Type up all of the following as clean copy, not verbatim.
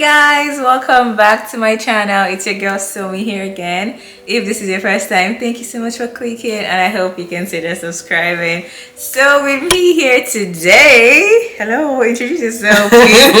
guys, welcome back to my channel. It's your girl Somi here again. If this is your first time, thank you so much for clicking and I hope you consider subscribing. So with me here today, hello, introduce yourself please.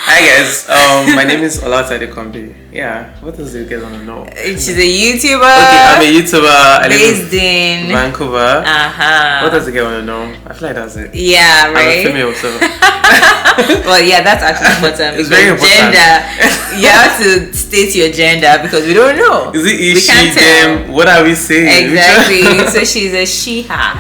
Hi guys, my name is Olatade Kombi. Yeah, what does you guys want to know? She's a YouTuber. Okay, I'm a YouTuber. I live based in Vancouver. Uh-huh. What does you guys want to know? I feel like that's it. Yeah, right. I'm a female, so well, yeah, that's actually important. It's very important. Gender, you have to state your gender because we don't know. Is it we she, can't tell. them? What are we saying? Exactly. So she's a she/her.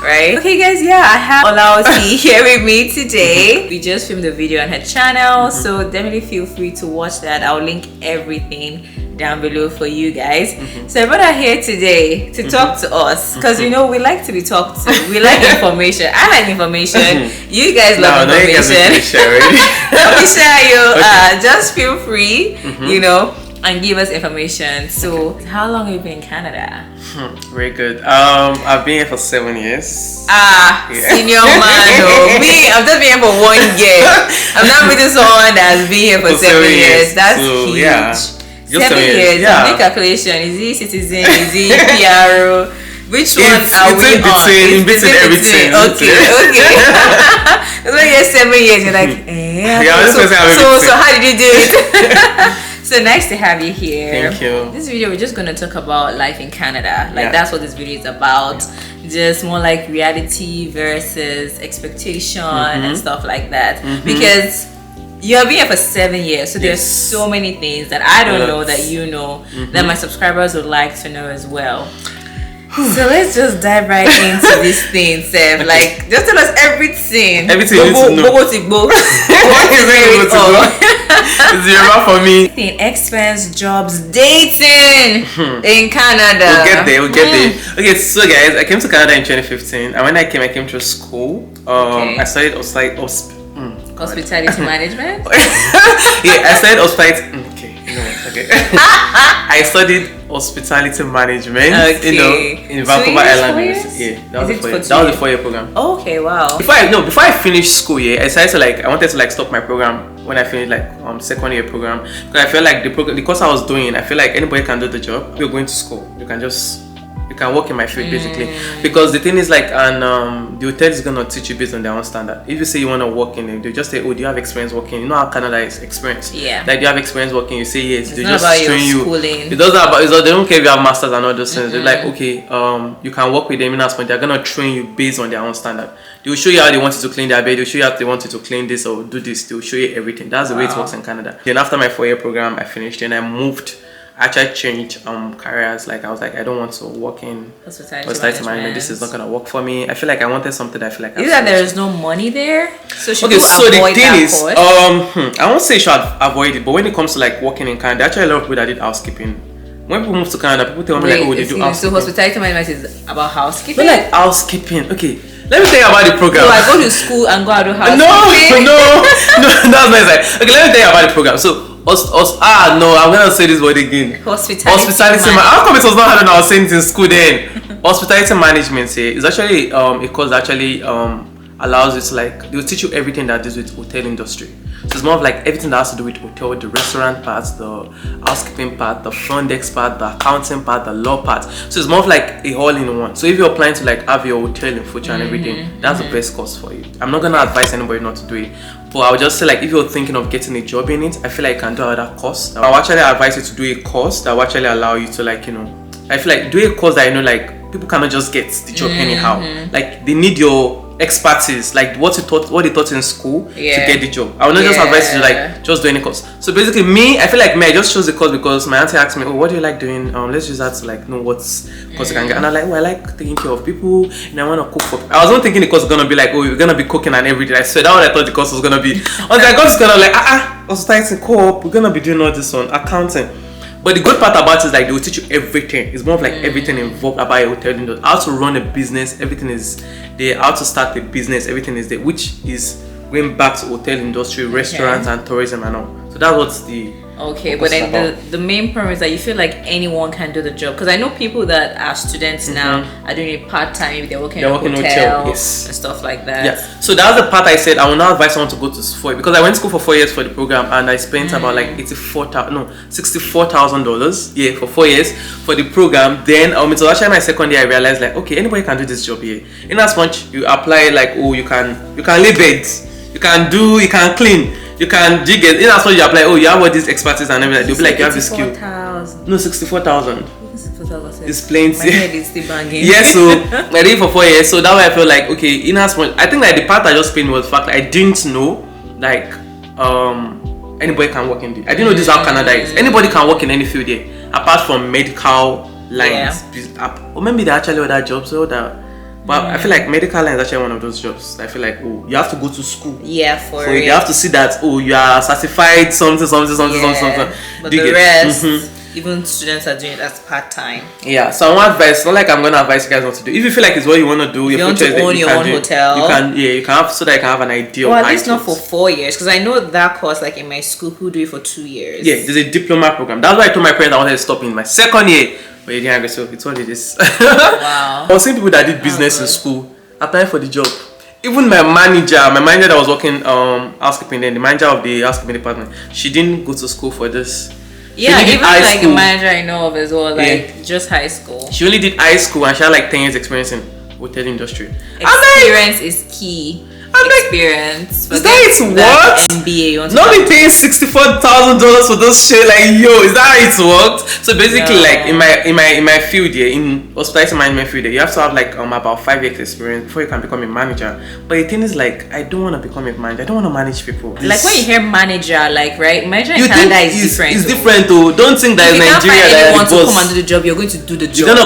Right? Okay guys, yeah, I have Olawoti here with me today. We just filmed the video on her channel, so definitely feel free to watch that. I'll link everything down below for you guys. So I brought her here today to talk to us because you know we like to be talked to. We like information. I like information. You guys love information. Let me share you. Just feel free, you know, and give us information. So how long have you been in Canada? Very good. I've been here for 7 years. Senior man. No. Me, I've just been here for 1 year. I'm not meeting someone that's been here for 7 years. That's so, huge. Yeah. 7 years. Yeah. Big calculation. Is he citizen? Is he PRO? Which one are we on? In between everything. Okay. That's why you're 7 years. You're like, so how did you do it? So nice to have you here. Thank you. This video we're just gonna talk about life in Canada. Like that's what this video is about. Just more like reality versus expectation and stuff like that. Because you have been here for 7 years, so there's so many things that I don't know that you know that my subscribers would like to know as well. So let's just dive right into this thing, Seb. Like, just tell us everything. Everything you need to know. It's Yoruba for me. Experience, jobs, dating in Canada. We'll get there. Okay, so guys, I came to Canada in 2015, and when I came to school. I studied hospitality management. I studied hospitality. I studied hospitality management, you know, in Vancouver Island. Yeah, that was a 4-year program. Oh, okay, wow. Before I finished school, I decided to I wanted to stop my program when I finished second year program because I felt like the course I was doing, I feel like anybody can do the job. You're going to school, you can work in my field basically, because the thing is the hotel is gonna teach you based on their own standard. If you say you want to work in it, they just say, oh, do you have experience working? You know how Canada is experience. Yeah. Like, do you have experience working? You say yes. It's not about train you. Schooling. It doesn't about. They don't care if you have masters and all those things. They're like, okay, you can work with them in as point. They're gonna train you based on their own standard. They will show you how they want you to clean their bed. They'll show you how they want you to clean this or do this. They'll show you everything. That's the way it works in Canada. Then after my 4-year program, I finished and I moved. I actually changed careers. Like I was like, I don't want to work in hospitality management. This is not gonna work for me. I feel like I wanted something that I feel like. Is that there is no money there? So should okay, so the thing is, course? I won't say you should avoid it, but when it comes to working in Canada, actually a lot of people that did housekeeping. When people move to Canada, people tell me oh, they do housekeeping. So hospitality management is about housekeeping. Not like housekeeping. Okay. Let me tell you about the program. So I go to school and go out do housekeeping. No, that's not right. Okay, let me tell you about the program. So I'm gonna say this word again. Hospitality management. How come it was not hard when I was saying it in school then? Hospitality management is actually a course that actually allows you to they will teach you everything that deals with hotel industry. So it's more of everything that has to do with hotel, the restaurant part, the housekeeping part, the front desk part, the accounting part, the law part. So it's more of a all-in-one. So if you're planning to have your hotel in future and everything, that's the best course for you. I'm not gonna advise anybody not to do it, but I would just say if you're thinking of getting a job in it, I feel like you can do another course. I would actually advise you to do a course that will actually allow you to I feel like do a course that people cannot just get the job anyhow. They need your expertise, what they taught in school to get the job. I would not just advise you to just do any course. So basically I feel like I just chose the course because my auntie asked me, oh, what do you like doing? Let's use that to know what's course you can get. And I'm like, I like taking care of people and I want to cook for people. I was not thinking the course was gonna be you're gonna be cooking and everything. I swear that's what I thought the course was gonna be. Until I got this hospitality co-op, we're gonna be doing all this on accounting. But the good part about it is they will teach you everything. It's more of everything involved about a hotel industry. How to run a business, everything is there. How to start a business, everything is there. Which is going back to hotel industry, restaurants and tourism and all. So that's what the Okay, but then the main premise that you feel like anyone can do the job, because I know people that are students now are doing it part-time. They're working in a hotel, yes, and stuff like that. Yeah, so that was the part I said I will not advise someone to go to school, because I went to school for 4 years for the program, and I spent about like $64,000, yeah, for 4 years for the program. Then it was actually my second year I realized like, okay, anybody can do this job here. In as much you apply, like, oh, you can lay beds, you can clean, you can jig it. In as much you apply, oh, you have all these expertise and everything, they'll be like, you have the skill. No, 64,000. It's plenty. My head is still banging. Yeah, so I did it for 4 years, so that way I felt like, okay, in as much, I think like the part I just paid was the fact that I didn't know like anybody can work in the, I didn't know this is how Canada is. Anybody can work in any field here apart from medical lines. Or maybe there are actually other jobs or that. But I feel like medical line is actually one of those jobs. I feel like, oh, you have to go to school. Yeah, for so it. You have to see that, oh, you are certified something. But the rest, even students are doing it as part-time. Yeah, so I want advice. Not like I'm gonna advise you guys what to do. If you feel like it's what you want to do, you want to own your own hotel. You can have, so that you can have an idea. Well, at least not for 4 years, because I know that course, like in my school, who do it for 2 years. Yeah, there's a diploma program. That's why I told my parents I wanted to stop in my second year. But you didn't agree, so it's what it is. Wow. I was seeing people that did business in school applying for the job. Even my manager that was working housekeeping, then the manager of the housekeeping department, she didn't go to school for this. Yeah, even like a manager I know of as well, like just high school. She only did high school and she had like 10 years experience in hotel industry. Experience is key. Experience. Is that it? What? MBA. Not be paying $64,000 for this shit. Like, yo, is that how it worked? So basically, like in my field here, in hospitality management field here, you have to have like about 5 years experience before you can become a manager. But the thing is, like, I don't want to become a manager. I don't want to manage people. Like when you hear manager, like, right? Manager in Canada is different. It's different though. Don't think that in Nigeria that you want to come and do the job, you're going to do the job. You're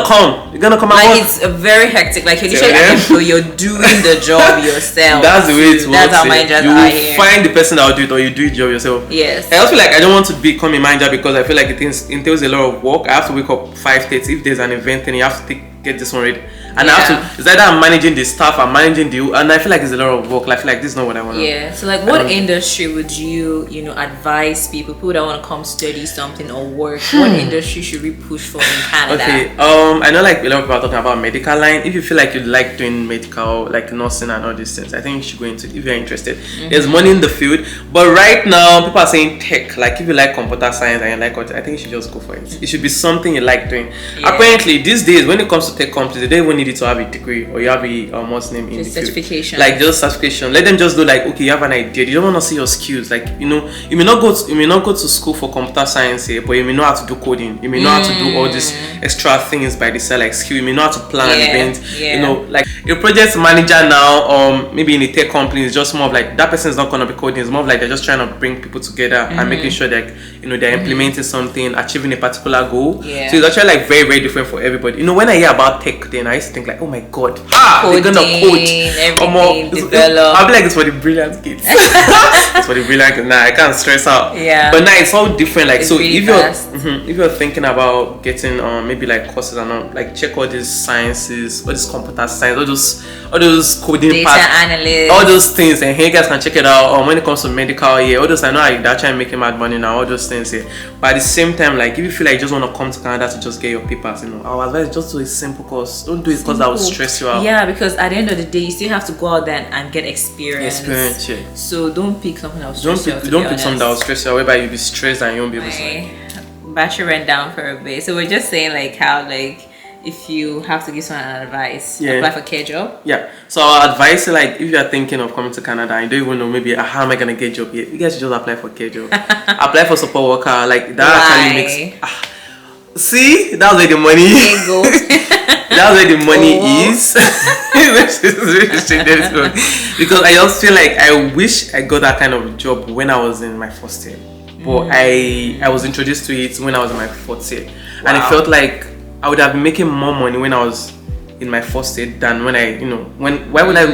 gonna come and like it's very hectic. Like you're doing the job yourself. That's the way it works. That's how managers you are here. Find the person that will do it, or you do it job yourself. Yes. I also feel like I don't want to become a manager because I feel like it entails a lot of work. I have to wake up 5:30. If there's an event, then you have to get this one ready. And I have to, it's either I'm managing the staff, I'm managing and I feel like it's a lot of work. I feel like this is not what I want. Yeah. So like what industry would you advise people that want to come study something or work? What industry should we push for in Canada? Okay. I know like a lot of people are talking about medical line. If you feel like you like doing medical, like nursing and all these things, I think you should go into it if you're interested. There's money in the field. But right now people are saying tech. Like if you like computer science and you like it, I think you should just go for it. It should be something you like doing. Yeah. Apparently these days when it comes to tech companies, they don't even need you to have a degree or you have a what's name in the certification. Field. Like just certification. Let them just do like, okay, you have an idea. You don't want to see your skills. Like you may not go to school for computer science here, but you may know how to do coding. You may know how to do all these extra things by the side, like skill. You may know how to plan an event. Yeah. Like a project manager now, maybe in a tech company, is just more of like that person is not gonna be coding. It's more of like they're just trying to bring people together and making sure that they're implementing something, achieving a particular goal. Yeah. So it's actually like very, very different for everybody. When I hear about tech, then I used to think like, oh my god, they're gonna code, everything, develop. I'll be like, it's for the brilliant kids. It's for the brilliant kids. Nah, I can't stress out. Yeah. But now it's all different. Like, it's so really if you're thinking about getting maybe like courses and all, like check all these sciences, all this computer science, all those coding data analysts, all those things, and here you guys can check it out. When it comes to medical, all those, I know they're trying to make mad money now, all those things here. But at the same time, like if you feel like you just want to come to Canada to just get your papers, our advice, just do a simple course. Don't do it because that will stress you out. Yeah, because at the end of the day, you still have to go out there and get experience. Yeah. So don't pick something that will stress you out. Don't pick something that will stress you out, whereby you'll be stressed and you won't be able to. Battery ran down for a bit. So we're just saying like how like if you have to give someone an advice, apply for care job. Yeah. So our advice is like if you are thinking of coming to Canada and you don't even know maybe how am I gonna get a job here, you guys should just apply for care job. Apply for support worker. Like that actually makes see, that's where the money that's where the money is. Because I just feel like I wish I got that kind of job when I was in my first year. But I was introduced to it when I was in my fourth year. And it felt like I would have been making more money when I was in my first year than when why would I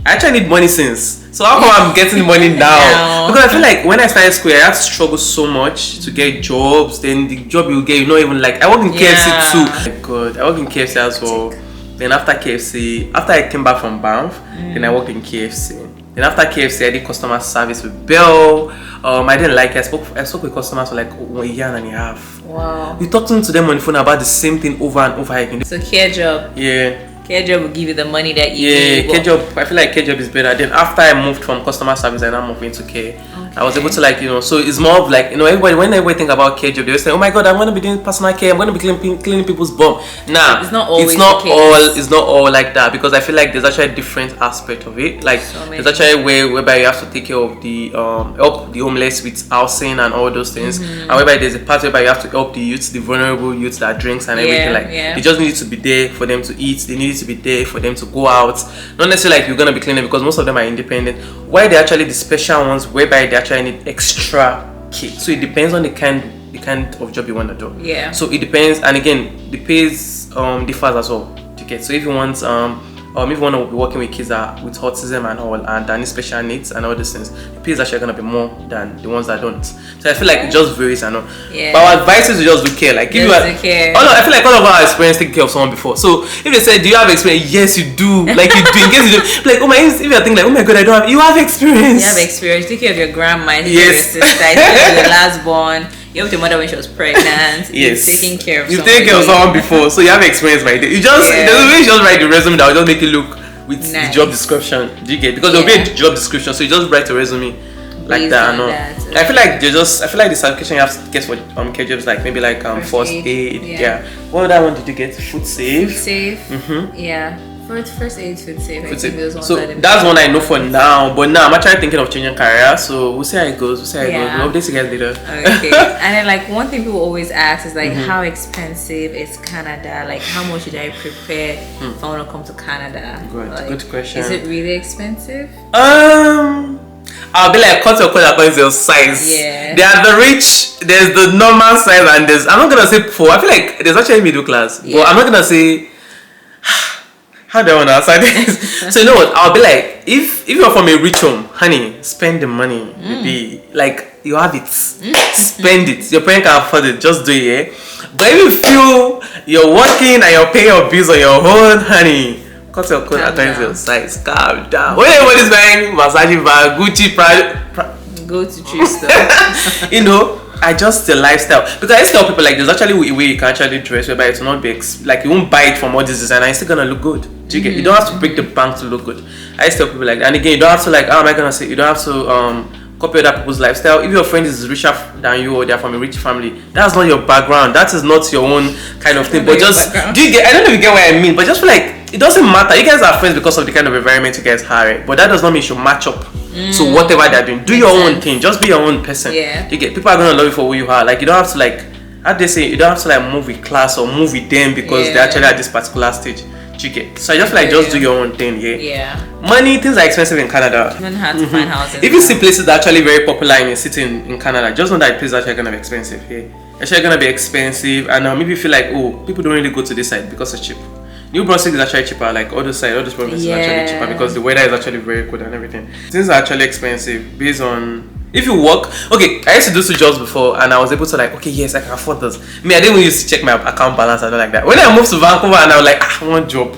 actually need money since. So how come I'm getting money now? Because I feel like when I started school, I had to struggle so much to get jobs. Then the job you get, even like I work in KFC too. Oh my god, I work in KFC as well. Then after KFC, after I came back from Banff, then I worked in KFC. Then after KFC, I did customer service with Bell. I didn't like it. I spoke with customers for like 1 year and a half. Wow. We talked to them on the phone about the same thing over and over again. So care job. Yeah. Care job will give you the money that you need. Yeah, care job. I feel like care job is better. Then after I moved from customer service, I now moved into care. Okay. I was able to like, you know, so it's more of like, you know, when everybody think about care job, they always say, oh my god, I'm gonna be doing personal care, I'm gonna be cleaning people's bum. Nah, it's not always it's not all like that, because I feel like there's actually a different aspect of it. Like there's actually a way whereby you have to take care of the help the homeless with housing and all those things, and whereby there's a part whereby you have to help the youths, the vulnerable youths that drinks and everything. Like they just need to be there for them to eat, they need to be there for them to go out, not necessarily like you're gonna be cleaning, because most of them are independent. Why they actually the special ones whereby they actually need extra care. So it depends on the kind of job you want to do. Yeah. So it depends, and again the pays differs as well. Okay. So if you want if you want to be working with kids that with autism and all and any special needs and all these things, the pay is actually going to be more than the ones that don't. So I feel like it just varies and all. Yeah. But our advice is to just do care. Like if I feel like all of our experience taking care of someone before. So if they say, do you have experience? Yes, you do. Like you do. In case you do, like if you're thinking like, oh my god, I don't have. You have experience. You have experience. Take care of your grandma. Take care of your sister. Take care of your last born. You helped your mother when she was pregnant. Yes. You've taken care of You've taken care of someone before, so you have experience right there. You just there's a way you just write the resume that will just make it look with the job description. Do you get? Because there'll be a job description, so you just write a resume like that. And all. I feel like the certification you have to get for care jobs, like maybe like first aid. Yeah. What other one did you get? Food safe. Food safe. Yeah. First aid, food safe. So that's one I know for now. But now I'm actually thinking of changing career. So we'll see how it goes. We'll update you guys later. Okay. And then like one thing people always ask is like, how expensive is Canada? Like how much should I prepare if I want to come to Canada? Good question. Is it really expensive? I'll be like, cut your coat according to your size. Yeah. There are the rich, there's the normal size, and I'm not gonna say poor. I feel like there's actually middle class, but I'm not gonna say. How do I want to answer this? So you know what? I'll be like, if you're from a rich home, honey, spend the money. Maybe like you have it, spend it. Your parents can afford it, just do it. Yeah? But if you feel you're working and you're paying your bills on your own, honey, cut your coat according to your size. Calm down. When everybody's buying massage bag, Gucci, go to cheap stuff. You know. Adjust the lifestyle, because I used to tell people like there's actually a way you can actually dress whereby it will not be like you won't buy it from all this design and it's still gonna look good. Do you get? You don't have to break the bank to look good. I used to tell people like, and again you don't have to like, how am I gonna say, you don't have to copy other people's lifestyle. If your friend is richer than you or they're from a rich family, that's not your background, that is not your own kind of thing. But just do you get, I don't know if you get what I mean, but just feel like it doesn't matter. You guys are friends because of the kind of environment you guys have, but that does not mean you should match up. So whatever they're doing, do your own thing. Just be your own person. Yeah. You get, people are gonna love you for who you are. Like you don't have to like, how they say, you don't have to like move with class or move with them because they're actually at this particular stage. Do you get? So I just feel like just do your own thing. Yeah. Money, things are expensive in Canada. You don't have to find houses. If you see places that are actually very popular in a city in Canada, just know that places are actually gonna be expensive. Yeah. Actually gonna be expensive, and maybe you feel like, oh, people don't really go to this side because it's cheap. New Brunswick is actually cheaper, like all those provinces are actually cheaper because the weather is actually very good and everything. Things are actually expensive based on if you work. Okay, I used to do 2 jobs before and I was able to like, okay, yes, I can afford this. Me, I didn't even used to check my account balance and all like that. When I moved to Vancouver and I was like, one job.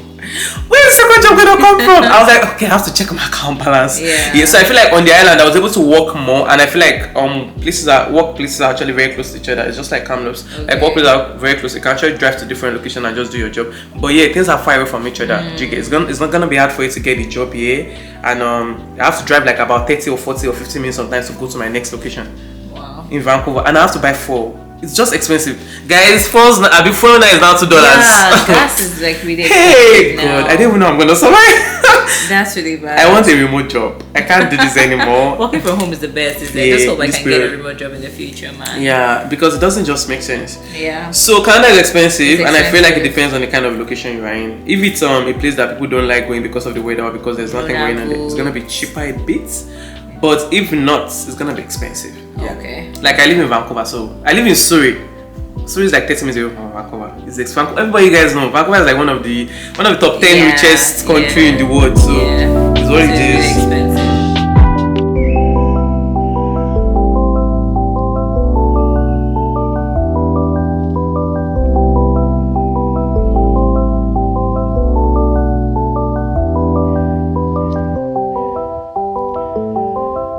Where's the second job gonna come from? I was like, okay, I have to check my account balance. Yeah. So I feel like on the island I was able to work more, and I feel like work places are actually very close to each other. It's just like Kamloops. Like work places are very close. You can actually drive to different locations and just do your job. But yeah, things are far away from each other. It's not gonna be hard for you to get the job here, and I have to drive like about 30 or 40 or 50 minutes sometimes to go to my next location. Wow. In Vancouver, and I have to buy 4. It's just expensive, guys. $4 is now $2. Yeah, gas is like really expensive. Hey, God, I didn't even know I'm gonna survive. That's really bad. I want a remote job. I can't do this anymore. Working from home is the best. I just hope I can get a remote job in the future, man. Yeah, because it doesn't just make sense. Yeah. So Canada is expensive, and I feel like it depends on the kind of location you are in. If it's a place that people don't like going because of the weather or because there's nothing going on, it's gonna be cheaper a bit. But if not, it's gonna be expensive. Yeah. Okay. Like I live in Vancouver, so I live in Surrey. Surrey is like 30 minutes away from Vancouver. Everybody you guys know, Vancouver is like one of the top 10 richest country in the world. So it's what it is.